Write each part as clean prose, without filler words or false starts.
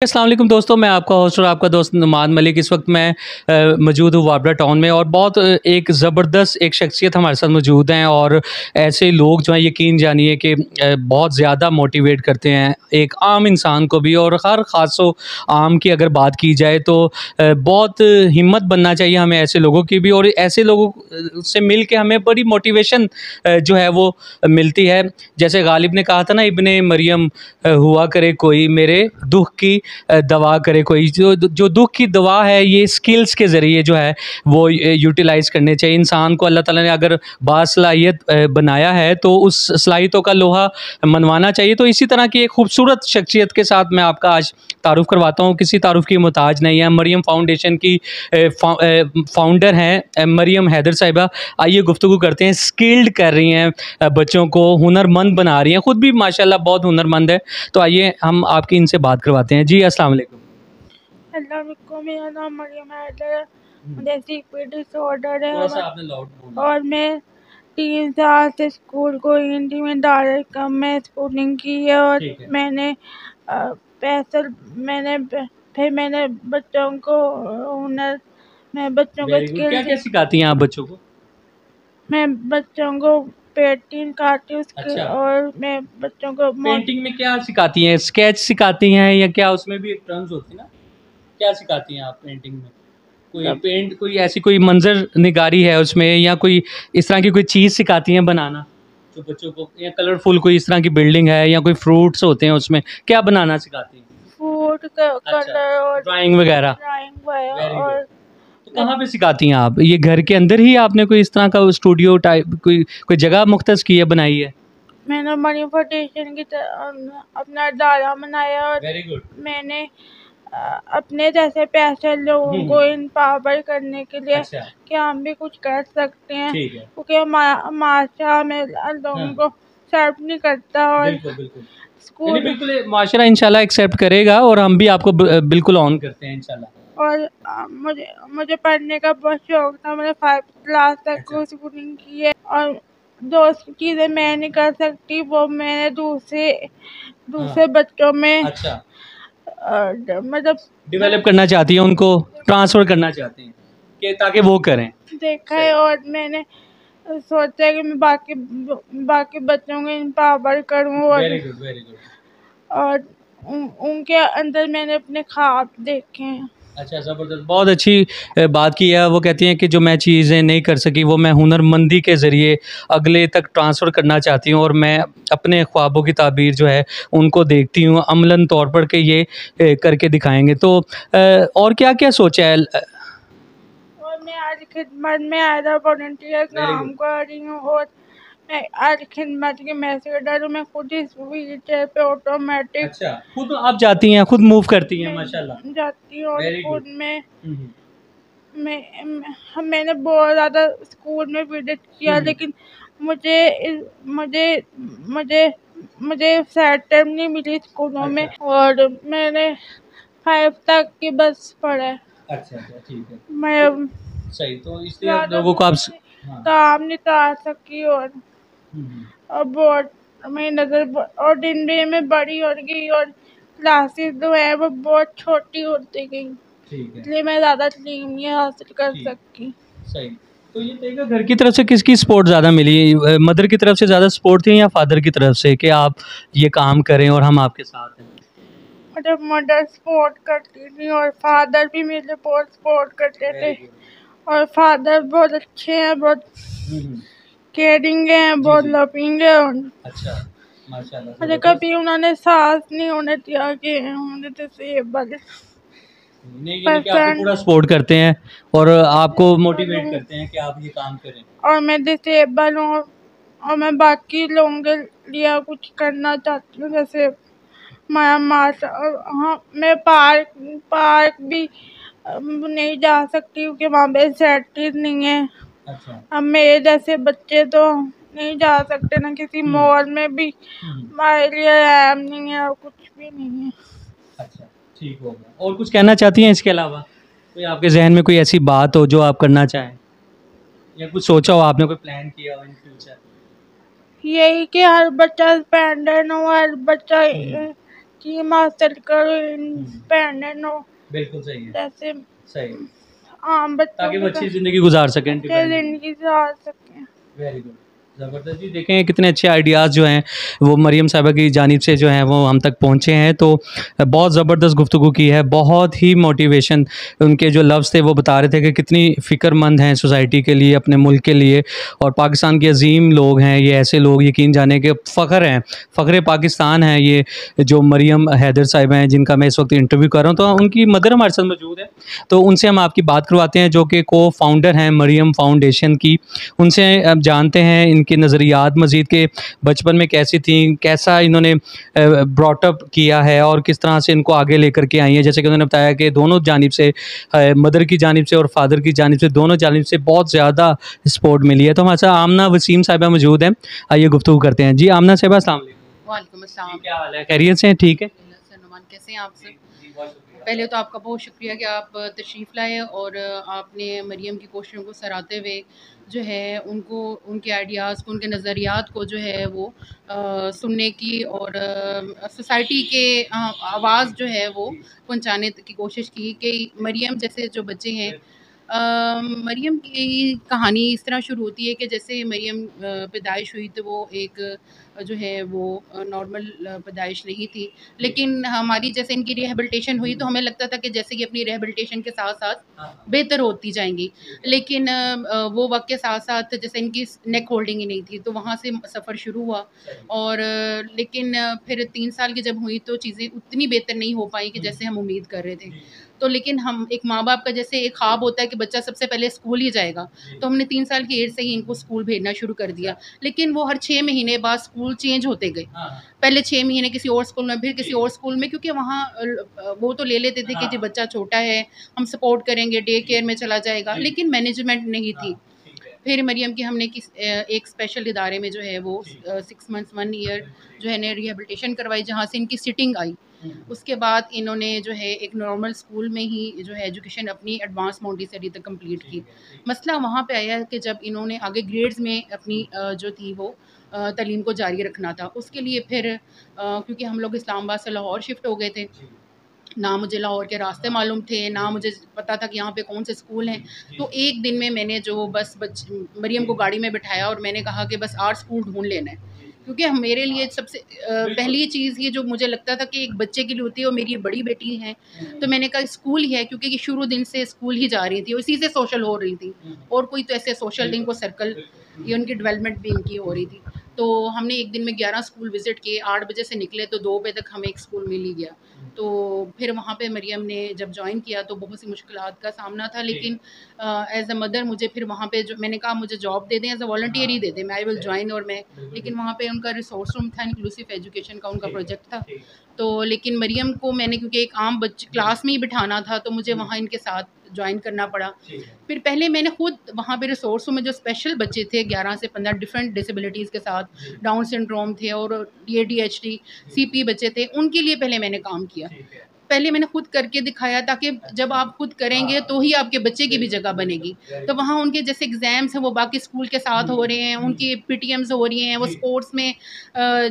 अस्सलाम वालेकुम दोस्तों, मैं आपका होस्ट और आपका दोस्त नुमान मलिक। इस वक्त मैं मौजूद हूँ वाबरा टाउन में और बहुत एक ज़बरदस्त एक शख्सियत हमारे साथ मौजूद हैं और ऐसे लोग जो हैं यकीन जानिए कि बहुत ज़्यादा मोटिवेट करते हैं एक आम इंसान को भी। और हर ख़ासो आम की अगर बात की जाए तो बहुत हिम्मत बनना चाहिए हमें ऐसे लोगों की भी, और ऐसे लोगों से मिल के हमें बड़ी मोटिवेशन जो है वो मिलती है। जैसे गालिब ने कहा था ना, इब्ने मरियम हुआ करे कोई मेरे दुख की दवा करे कोई। जो दुख की दवा है ये स्किल्स के ज़रिए जो है वो यूटिलाइज़ करने चाहिए। इंसान को अल्लाह ताला ने अगर बासलाहियत बनाया है तो उस सलाहियतों का लोहा मनवाना चाहिए। तो इसी तरह की एक खूबसूरत शख्सियत के साथ मैं आपका आज तारुफ़ करवाता हूँ। किसी तारुफ़ की मोहताज नहीं है। मरियम फाउंडेशन की फाउंडर हैं मरियम हैदर साहिबा। आइए गुफ्तगू करते हैं। स्किल्ड कर रही हैं बच्चों को, हुनरमंद बना रही हैं, ख़ुद भी माशाल्लाह बहुत हुनरमंद है। तो आइए हम आपकी इनसे बात करवाते हैं। जी अस्सलाम वालेकुम। अस्सलाम वालेकुम, मेरा नाम मरियम हैदर है। मुझे सीपीडी डिसऑर्डर है और मैं 3 साल से स्कूल को हिंदी में डाल कम में स्कूलिंग की है। और मैंने फिर मैंने बच्चों को हुनर मैं बच्चों को क्या सिखाती हैं आप बच्चों को? मैं बच्चों को पेंटिंग सिखाती हूँ। अच्छा। और मैं बच्चों को पेंटिंग में क्या सिखाती हैं? स्केच सिखाती हैं या क्या उसमें भी एक टर्म्स होती है ना? क्या सिखाती हैं आप पेंटिंग में? कोई ऐसी कोई मंजर निगारी है उसमें, या कोई इस तरह की कोई चीज़ सिखाती हैं बनाना जो बच्चों को, या कलरफुल कोई इस तरह की बिल्डिंग है या कोई फ्रूट्स होते हैं उसमें क्या बनाना सिखाती हैं? फूड कलर और ड्राइंग वगैरह। और तो कहाँ पे सिखाती हैं आप? ये घर के अंदर ही आपने कोई इस तरह का स्टूडियो टाइप कोई जगह मुख्तस की है, बनाई है? मैंने मरियम फाउंडेशन की अपना अदारा बनाया और मैंने अपने जैसे पैसे लोगों को इम्पावर करने के लिए कि हम भी कुछ कर सकते हैं, क्योंकि माशा में लोगों को एक्सेप्ट नहीं करता। और स्कूल बिल्कुल माशरा इंशाल्लाह एक्सेप्ट करेगा और हम भी आपको बिल्कुल ऑन करते हैं इंशाल्लाह। और मुझे पढ़ने का बहुत शौक था। मैंने 5 क्लास तक स्कूलिंग की है और जो चीज़ें मैं नहीं कर सकती वो मैंने दूसरे बच्चों में मतलब डेवलप करना चाहती हैं, उनको ट्रांसफ़र करना चाहती हैं कि ताकि वो करें, देखा है। और मैंने सोचा है कि मैं बाकी बच्चों को एम्पावर करूँ और उनके अंदर मैंने अपने ख्वाब देखे हैं। अच्छा, ज़बरदस्त, बहुत अच्छी बात की है। वो कहती हैं कि जो मैं चीज़ें नहीं कर सकी वो मैं हुनरमंदी के ज़रिए अगले तक ट्रांसफ़र करना चाहती हूँ, और मैं अपने ख्वाबों की ताबीर जो है उनको देखती हूँ अमलन तौर पर कि ये करके दिखाएंगे। तो और क्या क्या सोचा है? और मैं आज खिदमत में आया वॉलंटियर काम कर रही हूँ और मैं आज खिदमत की मैसेज डालूँ। मैं खुद इस व्हीलचेयर पे ऑटोमेटिक। अच्छा, खुद आप जाती हैं, खुद मूव करती हैं? माशाल्लाह, जाती हूँ। और खुद में मैंने बहुत ज़्यादा स्कूल में विजिट किया, लेकिन मुझे सेटअप नहीं मिली स्कूलों में। और मैंने 5 तक की बस पढ़ा है। अच्छा, ठीक है। मैं सही, तो इसलिए लोगों को आप काम नहीं कर सकी और बहुत मेरी नज़र और दिन दिन में बड़ी हो गई और क्लासेस जो है वो बहुत छोटी होती गई, इसलिए मैं ज़्यादा तालीम नहीं हासिल कर सकी। सही, तो ये देखो घर की तरफ से किसकी सपोर्ट ज़्यादा मिली? मदर की तरफ से ज़्यादा सपोर्ट थी या फादर की तरफ से कि आप ये काम करें और हम आपके साथ हैं? मतलब मदर सपोर्ट करती थी और फादर भी मेरे बहुत सपोर्ट करते थे। और फादर बहुत अच्छे हैं, बहुत केयरिंग है, बहुत लविंग है। अच्छा, माशाल्लाह। मुझे कभी उन्होंने साथ नहीं होने दिया कि मुझे डिसेबल नहीं, आपको पूरा सपोर्ट करते हैं और आपको मोटिवेट करते हैं कि आप ये काम करें। और मैं डिसेबल हूँ और मैं बाकी लोगों के लिए कुछ करना चाहती हूँ, जैसे हाँ, मैं पार्क भी नहीं जा सकती क्योंकि वहाँ पे फैसिलिटीज नहीं है। अच्छा। अब मेरे जैसे बच्चे तो नहीं जा सकते ना, किसी मॉल में भी हमारे लिए रैम नहीं है और कुछ भी नहीं है। अच्छा, ठीक हो गया। और कुछ कहना चाहती हैं इसके अलावा? कोई आपके जहन में कोई ऐसी बात हो जो आप करना चाहें, या कुछ सोचा हो आपने, कोई प्लान किया हो इन फ्यूचर? यही कि हर बच्चा स्टैंडर्ड हो, हर बच्चा कि हासिल करो इन पैंडेंट हो, बिल्कुल सही है, जैसे सही, आम बच्चों ताकि वो की अच्छी ज़िंदगी गुजार सकें, अच्छे इंडिपेंडेंट। जिंदगी गुजार सकें। वेरी गुड, ज़बरदस्त जी। देखें कितने अच्छे आइडियाज़ जो हैं वो मरियम साहिबा की जानिब से जो हैं वो हम तक पहुँचे हैं। तो बहुत ज़बरदस्त गुफ्तगू की है, बहुत ही मोटिवेशन, उनके जो लफ्ज़ थे वो बता रहे थे कि कितनी फ़िक्रमंद हैं सोसाइटी के लिए, अपने मुल्क के लिए, और पाकिस्तान के अजीम लोग हैं ये, ऐसे लोग यकीन जाने के फ़ख्र हैं, फ़ख्र पाकिस्तान हैं ये जो मरियम हैदर साहिबा हैं जिनका मैं इस वक्त इंटरव्यू कर रहा हूँ। तो उनकी मदर हमारे साथ मौजूद है, तो उनसे हम आपकी बात करवाते हैं, जो कि को फाउंडर हैं मरियम फाउंडेशन की। उनसे अब जानते हैं इनके नज़रियात मज़ीद के बचपन में कैसी थी, कैसा इन्होंने ब्रॉटअप किया है और किस तरह से इनको आगे लेकर के आई हैं। जैसे कि उन्होंने बताया कि दोनों जानिब से, मदर की जानिब से और फादर की जानिब से, दोनों जानिब से बहुत ज़्यादा सपोर्ट मिली है। तो हमारे साथ आमना वसीम साहिबा मौजूद हैं, आइए गुफ्तगू करते हैं। जी आमना साहिबा, अस्सलाम वालेकुम। वालेकुम अस्सलाम। क्या हाल है, खैरियत से हैं? ठीक है, नुमान, कैसे हैं आप सब? पहले तो आपका बहुत शुक्रिया कि आप तशरीफ़ लाए और आपने मरियम की कोशिशों को सराहते हुए जो है उनको, उनके आइडियाज़ को, उनके नज़रियात को जो है वो सुनने की और सोसाइटी के आवाज़ जो है वो पहुंचाने की कोशिश की कि मरियम जैसे जो बच्चे हैं, मरियम की कहानी इस तरह शुरू होती है कि जैसे मरियम पैदाइश हुई तो वो एक जो है वो नॉर्मल पैदाइश नहीं थी, लेकिन हमारी जैसे इनकी रिहेबिलिटेशन हुई तो हमें लगता था कि जैसे कि अपनी रिहेबिलिटेशन के साथ साथ बेहतर होती जाएंगी, लेकिन वो वक्त के साथ साथ जैसे इनकी नेक होल्डिंग ही नहीं थी, तो वहाँ से सफ़र शुरू हुआ। और लेकिन फिर 3 साल की जब हुई तो चीज़ें उतनी बेहतर नहीं हो पाई कि जैसे हम उम्मीद कर रहे थे। तो लेकिन हम, एक माँ बाप का जैसे एक ख्वाब होता है कि बच्चा सबसे पहले स्कूल ही जाएगा, तो हमने 3 साल की एज से ही इनको स्कूल भेजना शुरू कर दिया, लेकिन वो हर 6 महीने बाद स्कूल चेंज होते गए। पहले 6 महीने किसी और स्कूल में, फिर किसी और स्कूल में, क्योंकि वहाँ वो तो ले लेते थे कि जी बच्चा छोटा है, हम सपोर्ट करेंगे, डे केयर में चला जाएगा, लेकिन मैनेजमेंट नहीं थी। फिर मरियम की हमने एक स्पेशल इदारे में जो है वो 6 मंथ्स 1 ईयर जो है रिहेबिलिटेशन करवाई, जहाँ से इनकी सिटिंग आई। उसके बाद इन्होंने जो है एक नॉर्मल स्कूल में ही जो है एजुकेशन अपनी एडवांस मोंटेसरी तक कंप्लीट की। मसला वहाँ पे आया कि जब इन्होंने आगे ग्रेड्स में अपनी जो थी वो तालीम को जारी रखना था, उसके लिए फिर क्योंकि हम लोग इस्लामाबाद से लाहौर शिफ्ट हो गए थे, ना मुझे लाहौर के रास्ते मालूम थे, ना मुझे पता था कि यहाँ पे कौन से स्कूल हैं। तो एक दिन में मैंने जो बस मरियम को गाड़ी में बिठाया और मैंने कहा कि बस आर्ट स्कूल ढूंढ लेना है, क्योंकि हम, मेरे लिए सबसे पहली चीज़ ये जो मुझे लगता था कि एक बच्चे के लिए होती है, और मेरी बड़ी बेटी है, तो मैंने कहा स्कूल ही है, क्योंकि ये शुरू दिन से स्कूल ही जा रही थी और इसी से सोशल हो रही थी, और कोई तो ऐसे सोशल लिंक को सर्कल, ये उनकी डेवलपमेंट भी इनकी हो रही थी। तो हमने एक दिन में 11 स्कूल विज़िट किए, 8 बजे से निकले तो 2 बजे तक हमें एक स्कूल मिल ही गया। तो फिर वहाँ पे मरियम ने जब ज्वाइन किया तो बहुत सी मुश्किलात का सामना था, लेकिन एज अ मदर मुझे फिर वहाँ पे जो मैंने कहा मुझे जॉब दे दें, एज अ वॉलंटियर ही दे दें, मैं आई विल ज्वाइन। और मैं, लेकिन वहाँ पे उनका रिसोर्स रूम था, इंक्लूसिव एजुकेशन का उनका प्रोजेक्ट था, तो लेकिन मरियम को मैंने, क्योंकि एक आम बच्चे क्लास में ही बिठाना था, तो मुझे वहाँ इनके साथ ज्वाइन करना पड़ा। फिर पहले मैंने खुद वहाँ पे रिसोर्स में जो स्पेशल बच्चे थे 11 से 15 डिफरेंट डिसेबिलिटीज़ के साथ, डाउन सिंड्रोम थे और ADHD CP बच्चे थे, उनके लिए पहले मैंने काम किया। पहले मैंने खुद करके दिखाया, ताकि जब आप खुद करेंगे तो ही आपके बच्चे की भी जगह बनेगी। तो वहाँ उनके जैसे एग्ज़ाम्स हैं वो बाकी स्कूल के साथ हो रहे हैं, उनकी PTMs हो रही हैं, वो स्पोर्ट्स में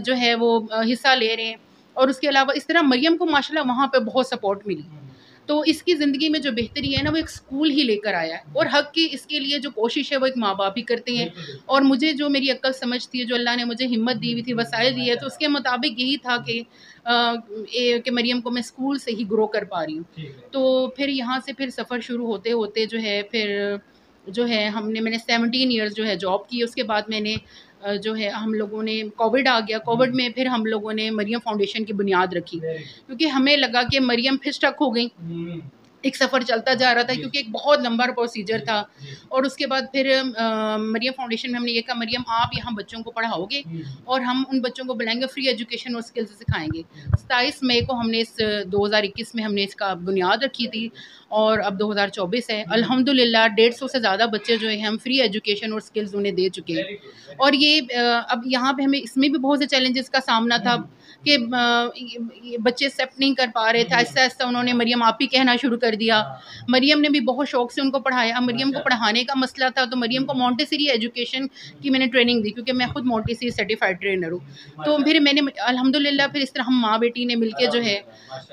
जो है वो हिस्सा ले रहे हैं, और उसके अलावा इस तरह मरियम को माशाल्लाह वहाँ पे बहुत सपोर्ट मिली। तो इसकी ज़िंदगी में जो बेहतरी है ना, वो एक स्कूल ही लेकर आया है, और हक़ की इसके लिए जो कोशिश है वो एक माँ बाप ही करते हैं। और मुझे जो मेरी अक्ल समझ थी, जो अल्लाह ने मुझे हिम्मत दी हुई थी, वसाइल दिए, तो उसके मुताबिक यही था कि मरियम को मैं स्कूल से ही ग्रो कर पा रही हूँ। तो फिर यहाँ से फिर सफ़र शुरू होते होते जो है फिर जो है मैंने 17 ईयर्स जो है जॉब की। उसके बाद मैंने जो है, हम लोगों ने, कोविड आ गया, कोविड में फिर हम लोगों ने मरियम फाउंडेशन की बुनियाद रखी, क्योंकि हमें लगा कि मरियम फिर स्टक हो गई, एक सफ़र चलता जा रहा था, क्योंकि एक बहुत लंबा प्रोसीजर था। और उसके बाद फिर मरियम फाउंडेशन में हमने ये कहा, मरियम आप यहाँ बच्चों को पढ़ाओगे और हम उन बच्चों को बुलाएंगे, फ्री एजुकेशन और स्किल्स सिखाएंगे। 27 मई को हमने 2021 में हमने इसका बुनियाद रखी थी, और अब 2024 है। अल्हम्दुलिल्लाह 150 से ज़्यादा बच्चे जो हैं हम फ्री एजुकेशन और स्किल्स उन्हें दे चुके हैं। और ये अब यहाँ पे हमें इसमें भी बहुत से चैलेंजेस का सामना था, कि ये बच्चे एक्सेप्ट नहीं कर पा रहे थे। आहिस्ता आहिस्ता उन्होंने मरियम आप ही कहना शुरू कर दिया। मरियम ने भी बहुत शौक से उनको पढ़ाया। मरियम को पढ़ाने का मसला था, तो मरियम को मोंटेसरी एजुकेशन की मैंने ट्रेनिंग दी, क्योंकि मैं खुद मोंटेसरी सर्टिफाइड ट्रेनर हूँ। तो फिर मैंने अल्हम्दुलिल्लाह फिर इस तरह हम माँ बेटी ने मिलके जो है,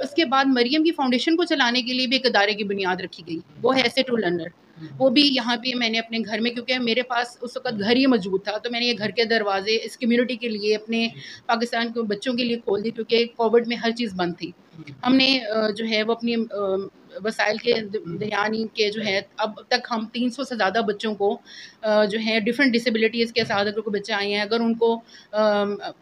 उसके बाद मरियम की फाउंडेशन को चलाने के लिए भी एक इदारे की बुनियाद रखी गई, वो है एसेट टू लर्नर। वो भी यहाँ पे मैंने अपने घर में, क्योंकि मेरे पास उस वक्त घर ही मौजूद था, तो मैंने ये घर के दरवाजे इस कम्युनिटी के लिए, अपने पाकिस्तान के बच्चों के लिए खोल दी, क्योंकि कोविड में हर चीज़ बंद थी। हमने जो है वो अपनी वसाइल के यानी के जो है, अब तक हम 300 से ज़्यादा बच्चों को जो है डिफरेंट डिसेबिलिटीज़ के साथ अगर कोई बच्चे आए हैं, अगर उनको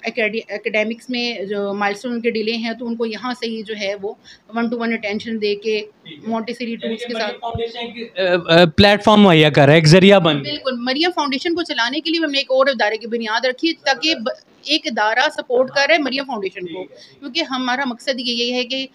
एकेडमिक्स में जो माइलस्टोन उनके डिले हैं, तो उनको यहाँ से ही जो है वो 1-to-1 अटेंशन दे के मोंटेसरी टूल्स के साथ प्लेटफॉर्म मुहैया कर रहा है, एक जरिया बन। बिल्कुल, मरियम फाउंडेशन को चलाने के लिए हमने एक और इदारे की बुनियाद रखी, ताकि एक इदारा सपोर्ट कर रहा है मरियम फाउंडेशन को, क्योंकि हमारा मकसद यही है कि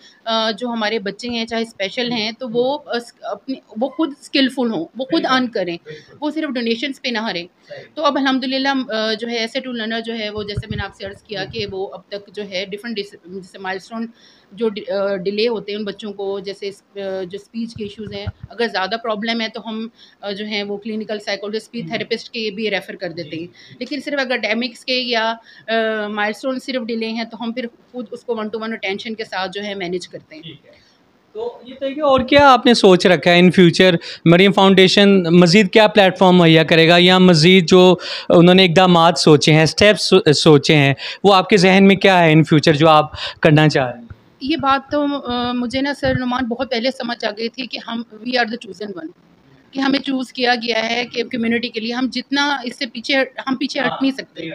जो हमारे बच्चे हैं चाहे स्पेशल हैं, तो वो खुद स्किलफुल हों, वो खुद अर्न करें, वो सिर्फ डोनेशंस पे ना रहें। तो अब अल्हम्दुलिल्लाह जो है एसेट टू लर्नर जो है वो, जैसे मैंने आपसे अर्ज़ किया कि वो अब तक जो है डिफरेंट जैसे माइलस्टोन जो डिले होते हैं उन बच्चों को, जैसे जो स्पीच के इश्यूज़ हैं, अगर ज़्यादा प्रॉब्लम है तो हम जो है वो क्लिनिकल साइकोलॉजिस्ट, स्पीच थेरेपिस्ट के भी रेफ़र कर देते हैं। लेकिन सिर्फ एकेडमिक्स के या माइलस्टोन सिर्फ डिले हैं, तो हम फिर खुद उसको 1-to-1 अटेंशन के साथ जो है मैनेज करते हैं। तो ये तरीके, और क्या आपने सोच रखा है इन फ्यूचर? मरियम फाउंडेशन मज़ीद क्या प्लेटफॉर्म मुहैया करेगा, या मज़ीद जो उन्होंने इक़दामात सोचे हैं, स्टेप्स सोचे हैं, वो आपके जहन में क्या है इन फ्यूचर जो आप करना चाह रहे हैं? ये बात तो मुझे ना सर नुमान बहुत पहले समझ आ गई थी कि we are the chosen one, कि हमें चूज़ किया गया है कि कम्युनिटी के लिए हम जितना इससे पीछे हट नहीं सकते।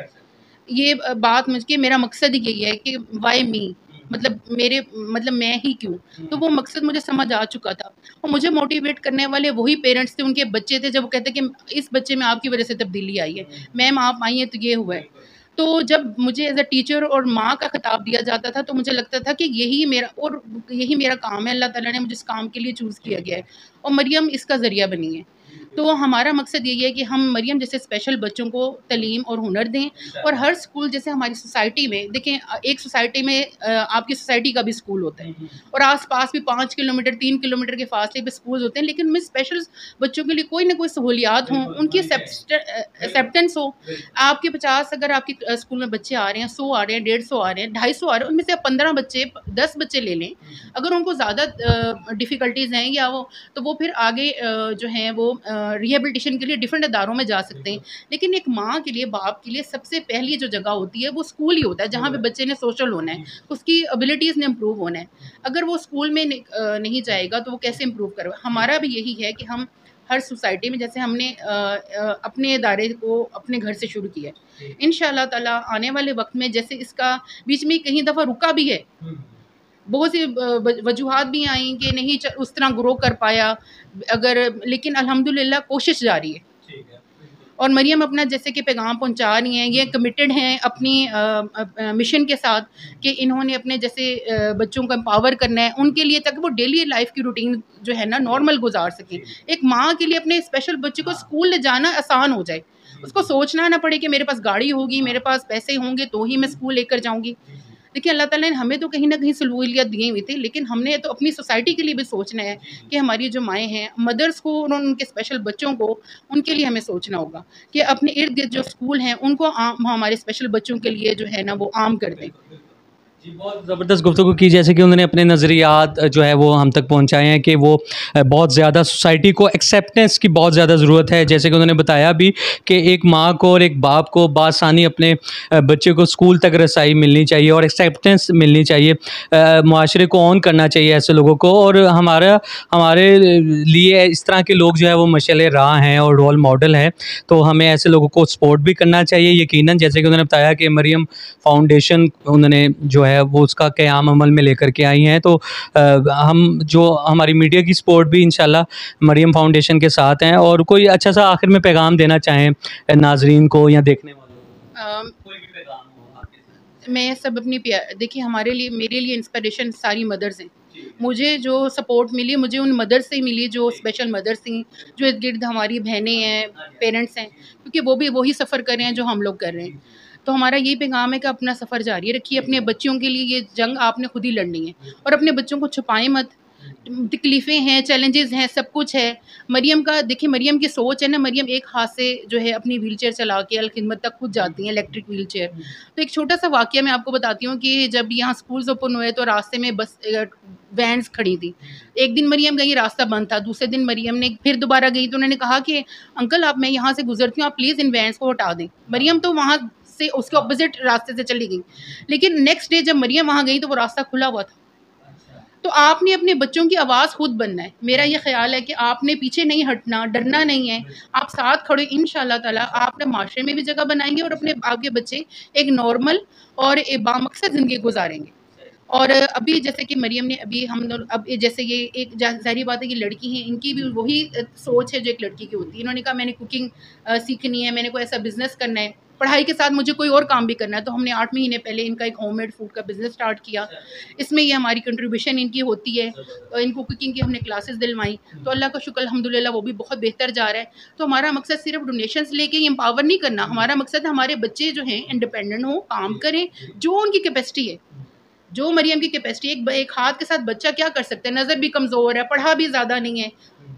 ये बात मुझे, मेरा मकसद ही यही है कि वाई मी, मतलब मैं ही क्यों। तो वो मकसद मुझे समझ आ चुका था, और मुझे मोटिवेट करने वाले वही पेरेंट्स थे, उनके बच्चे थे, जब वो कहते कि इस बच्चे में आपकी वजह से तब्दीली आई है, मैम आप आई हैं तो ये हुआ है। तो जब मुझे एज अ टीचर और माँ का खिताब दिया जाता था, तो मुझे लगता था कि यही मेरा काम है, अल्लाह ताला ने मुझे इस काम के लिए चूज़ किया गया है, और मरियम इसका ज़रिया बनी है। तो हमारा मकसद यही है कि हम मरियम जैसे स्पेशल बच्चों को तालीम और हुनर दें, और हर स्कूल, जैसे हमारी सोसाइटी में देखें, एक सोसाइटी में आपकी सोसाइटी का भी स्कूल होता है, और आसपास भी 5 किलोमीटर 3 किलोमीटर के फासले पे स्कूल होते हैं, लेकिन उनमें स्पेशल बच्चों के लिए कोई ना कोई सहूलियात हों, उनकी एक्सेप्टेंस हो। आपके 50 अगर आपके स्कूल में बच्चे आ रहे हैं, 100 आ रहे हैं, 150 आ रहे हैं, 250 आ रहे हैं, उनमें से आप 15 बच्चे 10 बच्चे ले लें, अगर उनको ज़्यादा डिफ़िकल्टीज़ हैं या वो, तो वो फिर आगे जो है वो रिहेबिलिटेशन के लिए डिफरेंट इदारों में जा सकते हैं। लेकिन एक माँ के लिए, बाप के लिए सबसे पहली जो जगह होती है वो स्कूल ही होता है, जहाँ पे बच्चे ने सोशल होना है, उसकी एबिलिटीज़ ने इम्प्रूव होना है। अगर वो स्कूल में नहीं जाएगा तो वो कैसे इम्प्रूव करेगा। हमारा भी यही है कि हम हर सोसाइटी में, जैसे हमने अपने इदारे को अपने घर से शुरू किया है, इंशाअल्लाह ताला आने वाले वक्त में, जैसे इसका बीच में कहीं दफ़ा रुका भी है, बहुत सी वजूहात भी आई कि नहीं उस तरह ग्रो कर पाया, लेकिन अल्हम्दुलिल्लाह कोशिश जारी है, और मरियम अपना जैसे कि पैगाम पहुंचा रही हैं, ये कमिटेड हैं अपनी मिशन के साथ, कि इन्होंने अपने जैसे बच्चों को एम्पावर करना है उनके लिए, ताकि वो डेली लाइफ की रूटीन जो है ना नॉर्मल गुजार सकें। एक माँ के लिए अपने स्पेशल बच्चे को स्कूल ले जाना आसान हो जाए, उसको सोचना ना पड़े कि मेरे पास गाड़ी होगी, मेरे पास पैसे होंगे तो ही मैं स्कूल लेकर जाऊँगी। देखिए, अल्लाह ताला ने हमें तो कहीं ना कहीं सहूलियत दी हुई थी, लेकिन हमने तो अपनी सोसाइटी के लिए भी सोचना है कि हमारी जो माएँ हैं, मदर्स को और उनके स्पेशल बच्चों को, उनके लिए हमें सोचना होगा कि अपने इर्द गिर्द जो स्कूल हैं उनको हमारे स्पेशल बच्चों के लिए जो है ना वो आम कर दें। जी, बहुत ज़बरदस्त गुफ्तगू की, जैसे कि उन्होंने अपने नज़रियात जो है वो हम तक पहुंचाए हैं कि वो बहुत ज़्यादा सोसाइटी को एक्सेप्टेंस की बहुत ज़्यादा ज़रूरत है। जैसे कि उन्होंने बताया भी कि एक माँ को और एक बाप को बासानी अपने बच्चे को स्कूल तक रसाई मिलनी चाहिए और एक्सेप्टेंस मिलनी चाहिए, मुआशरे को ऑन करना चाहिए ऐसे लोगों को, और हमारे लिए इस तरह के लोग जो है वो मशाल राह हैं और रोल मॉडल हैं, तो हमें ऐसे लोगों को सपोर्ट भी करना चाहिए यकीनन। जैसे कि उन्होंने बताया कि मरियम फाउंडेशन उन्होंने जो है वो उसका क़याम अमल में लेकर के आई हैं, तो हम जो हमारी मीडिया की सपोर्ट भी इंशाल्लाह मरियम फाउंडेशन के साथ हैं। और कोई अच्छा सा आखिर में पैगाम देना चाहें नाजरीन को या देखने वालों को, कोई भी पैगाम हो आपके? मैं सब अपनी देखिए, मेरे लिए इंस्पिरेशन सारी मदर्स हैं। मुझे जो सपोर्ट मिली, मुझे उन मदर्स से मिली जो स्पेशल मदर्स थी, जो इर्द गिर्द हमारी बहनें हैं, पेरेंट्स हैं, क्योंकि वो भी वही सफ़र कर रहे हैं जो हम लोग कर रहे हैं। तो हमारा यही पैगाम है कि अपना सफ़र जारी रखिए, अपने बच्चों के लिए ये जंग आपने खुद ही लड़नी है, और अपने बच्चों को छुपाएं मत। तकलीफ़ें हैं, चैलेंजेस हैं, सब कुछ है। मरियम का देखिए, मरियम की सोच है ना, मरियम एक हाथ से जो है अपनी व्हीलचेयर चला के अल-खिदमत तक खुद जाती हैं, इलेक्ट्रिक व्हीलचेयर। तो एक छोटा सा वाक़या मैं आपको बताती हूँ कि जब यहाँ स्कूल्स ओपन हुए तो रास्ते में बस वैन्स खड़ी थी। एक दिन मरियम गई, रास्ता बंद था। दूसरे दिन मरियम ने फिर दोबारा गई तो उन्होंने कहा कि अंकल आप, मैं यहाँ से गुजरती हूँ, आप प्लीज़ इन वैन्स को हटा दें। मरियम तो वहाँ से उसके ऑपोजिट रास्ते से चली गई, लेकिन नेक्स्ट डे जब मरियम वहाँ गई तो वो रास्ता खुला हुआ था। तो आपने अपने बच्चों की आवाज़ खुद बनना है। मेरा ये ख्याल है कि आपने पीछे नहीं हटना, डरना नहीं है, आप साथ खड़े, इंशाअल्लाह ताला आप माशरे में भी जगह बनाएंगे और अपने आपके बच्चे एक नॉर्मल और एक बामकसद ज़िंदगी गुजारेंगे। और अभी जैसे कि मरियम ने अभी हम लोग, अब जैसे ये एक ज़ाहिर बात है कि लड़की हैं, इनकी भी वही सोच है जो एक लड़की की होती है। इन्होंने कहा मैंने कुकिंग सीखनी है, मैंने कोई ऐसा बिज़नेस करना है, पढ़ाई के साथ मुझे कोई और काम भी करना है। तो हमने 8 महीने पहले इनका एक होममेड फूड का बिज़नेस स्टार्ट किया। इसमें ये हमारी कंट्रीब्यूशन इनकी होती है। इनको कुकिंग की हमने क्लासेस दिलवाई, तो अल्लाह का शुक्र अल्हम्दुलिल्लाह वो भी बहुत बेहतर जा रहा है। तो हमारा मकसद सिर्फ डोनेशंस लेके एम्पावर नहीं करना, हमारा मकसद हमारे बच्चे जो हैं इंडिपेंडेंट हों, काम करें, जो उनकी कैपेसिटी है, जो मरियम की कैपेसिटी। एक हाथ के साथ बच्चा क्या कर सकता है, नज़र भी कमज़ोर है, पढ़ा भी ज़्यादा नहीं है।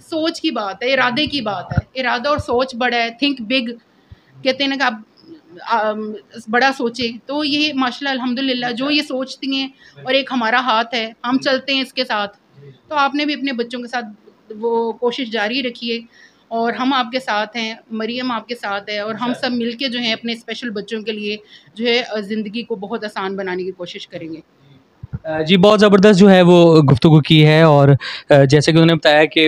सोच की बात है, इरादे की बात है, इरादा और सोच बड़ा है। थिंक बिग कहते हैं ना कि आप बड़ा सोचें। तो ये माशाल्लाह अल्हम्दुलिल्लाह जो ये सोचती हैं, और एक हमारा हाथ है, हम चलते हैं इसके साथ। तो आपने भी अपने बच्चों के साथ वो कोशिश जारी रखिए, और हम आपके साथ हैं, मरियम आपके साथ है, और हम सब मिलके जो है अपने स्पेशल बच्चों के लिए जो है ज़िंदगी को बहुत आसान बनाने की कोशिश करेंगे। जी, बहुत ज़बरदस्त जो है वो गुफ्तगू की है, और जैसे कि उन्होंने बताया कि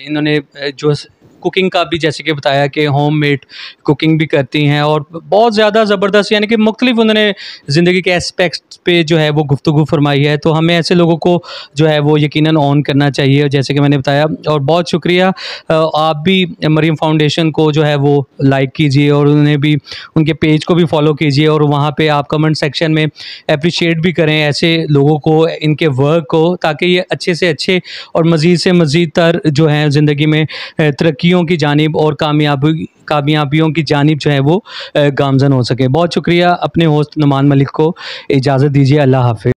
इन्होंने जो कुकिंग का भी जैसे कि बताया कि होममेड कुकिंग भी करती हैं, और बहुत ज़्यादा ज़बरदस्त यानी कि मुख्तलिफ उन्होंने ज़िंदगी के एस्पेक्ट्स पे जो है वो गुफ्तगू फरमाई है। तो हमें ऐसे लोगों को जो है वो यकीनन ऑन करना चाहिए, जैसे कि मैंने बताया। और बहुत शुक्रिया, आप भी मरियम फाउंडेशन को जो है वो लाइक कीजिए, और उन्हें भी, उनके पेज को भी फॉलो कीजिए, और वहाँ पे आप कमेंट सेक्शन में अप्रिशिएट भी करें ऐसे लोगों को, इनके वर्क को, ताकि ये अच्छे से अच्छे और मज़ीद से मज़ीद तर जो है ज़िंदगी में तरक्कियों की जानिब और कामयाबियों की जानिब जो है वो गामज़न हो सके। बहुत शुक्रिया। अपने होस्ट नुमान मलिक को इजाज़त दीजिए। अल्लाह हाफ़िज़।